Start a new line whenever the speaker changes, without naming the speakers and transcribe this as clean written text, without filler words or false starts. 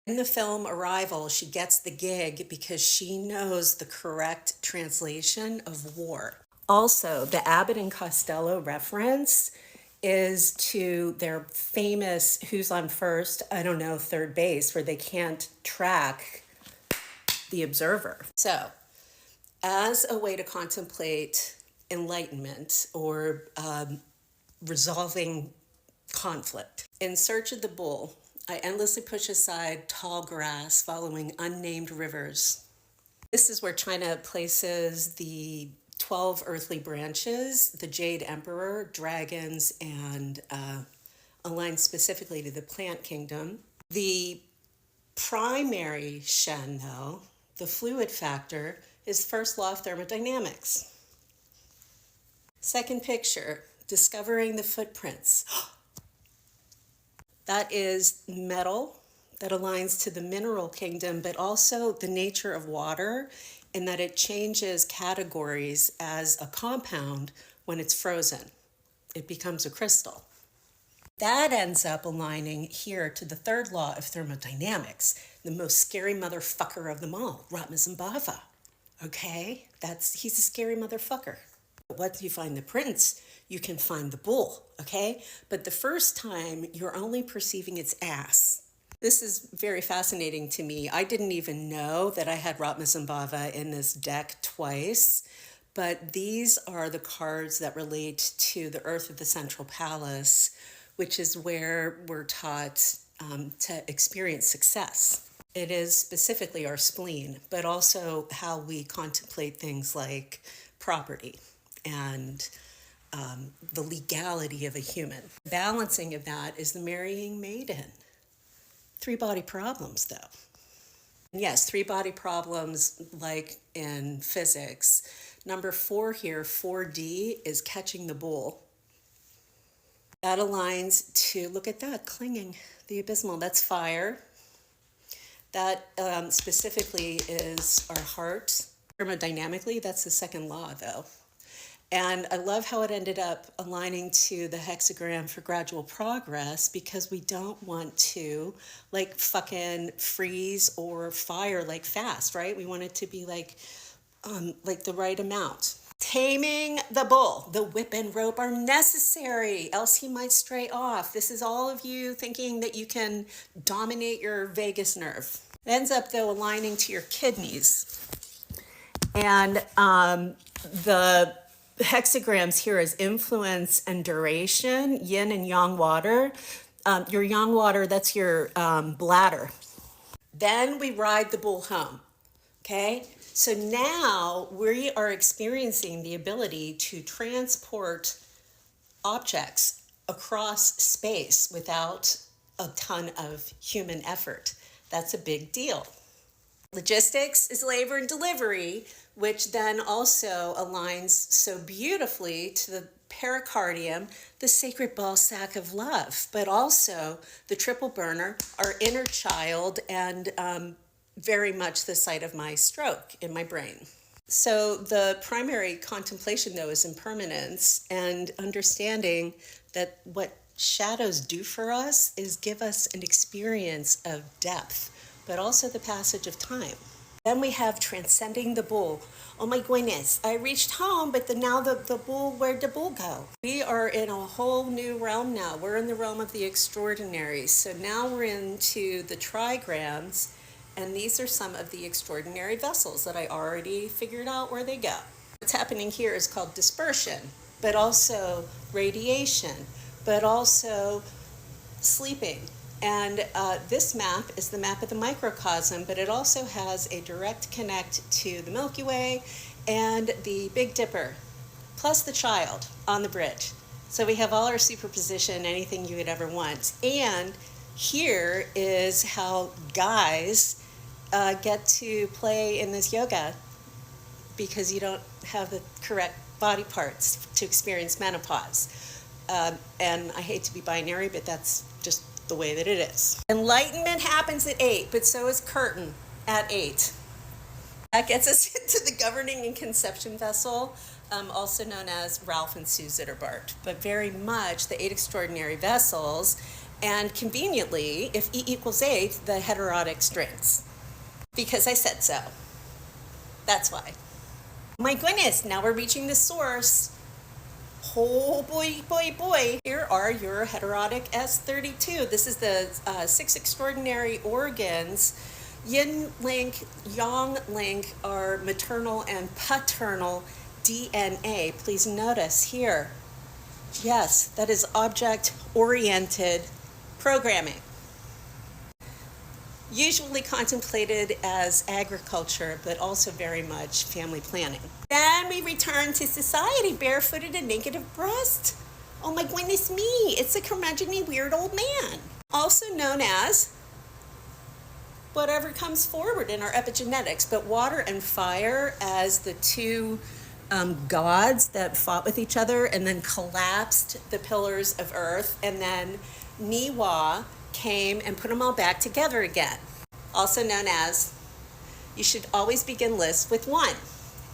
In the film Arrival, she gets the gig because she knows the correct translation of war. Also, the Abbott and Costello reference is to their famous Who's on First, I don't know, third base, where they can't track the observer. So, as a way to contemplate enlightenment or resolving conflict, in search of the bull, I endlessly push aside tall grass following unnamed rivers. This is where China places the 12 earthly branches, the Jade Emperor, dragons, and aligned specifically to the plant kingdom. The primary Shen, though, the fluid factor, is first law of thermodynamics. Second picture, discovering the footprints. That is metal that aligns to the mineral kingdom, but also the nature of water in that it changes categories as a compound when it's frozen. It becomes a crystal. That ends up aligning here to the third law of thermodynamics, the most scary motherfucker of them all, Ratmazambhava. Okay? He's a scary motherfucker. Once you find the prince, you can find the bull, okay? But the first time, you're only perceiving its ass. This is very fascinating to me. I didn't even know that I had Ratmazambhava in this deck twice, but these are the cards that relate to the Earth of the Central Palace, which is where we're taught to experience success. It is specifically our spleen, but also how we contemplate things like property and the legality of a human. Balancing of that is the marrying maiden. 3-body problems, though. Yes, 3-body problems like in physics. Number 4 here, 4D, is catching the bull. That aligns to, look at that, clinging, the abysmal, that's fire. That specifically is our heart. Thermodynamically, that's the second law, though. And I love how it ended up aligning to the hexagram for gradual progress, because we don't want to like fucking freeze or fire like fast, right? We want it to be like the right amount. Taming the bull, the whip and rope are necessary, else he might stray off. This is all of you thinking that you can dominate your vagus nerve. It ends up, though, aligning to your kidneys. And the hexagrams here is influence and duration, yin and yang water. Your yang water, that's your bladder. Then we ride the bull home, okay? So now we are experiencing the ability to transport objects across space without a ton of human effort. That's a big deal. Logistics is labor and delivery, which then also aligns so beautifully to the pericardium, the sacred ball sack of love, but also the triple burner, our inner child, and very much the site of my stroke in my brain. So the primary contemplation, though, is impermanence and understanding that what shadows do for us is give us an experience of depth, but also the passage of time. Then we have transcending the bull. Oh my goodness, I reached home, but now the bull, where'd the bull go? We are in a whole new realm now. We're in the realm of the extraordinary. So now we're into the trigrams, and these are some of the extraordinary vessels that I already figured out where they go. What's happening here is called dispersion, but also radiation, but also sleeping. And this map is the map of the microcosm, but it also has a direct connect to the Milky Way and the Big Dipper, plus the child on the bridge. So we have all our superposition, anything you would ever want. And here is how guys get to play in this yoga, because you don't have the correct body parts to experience menopause. And I hate to be binary, but that's just the way that it is. Enlightenment happens at 8, but so is curtain at 8. That gets us into the governing and conception vessel, also known as Ralph and Sue Zitterbart, but very much the 8 extraordinary vessels. And conveniently, if E equals 8, the heterotic strings. Because I said so. That's why. My goodness, now we're reaching the source. Oh boy, boy, boy. Here are your heterotic S32. This is the 6 extraordinary organs. Yin link, yang link are maternal and paternal DNA. Please notice here. Yes, that is object-oriented programming. Usually contemplated as agriculture, but also very much family planning. Then we return to society, barefooted and naked of breast. Oh my goodness me, it's a curmudgeon-y weird old man. Also known as whatever comes forward in our epigenetics, but water and fire as the two gods that fought with each other and then collapsed the pillars of earth, and then Niwa came and put them all back together again. Also known as, you should always begin lists with 1.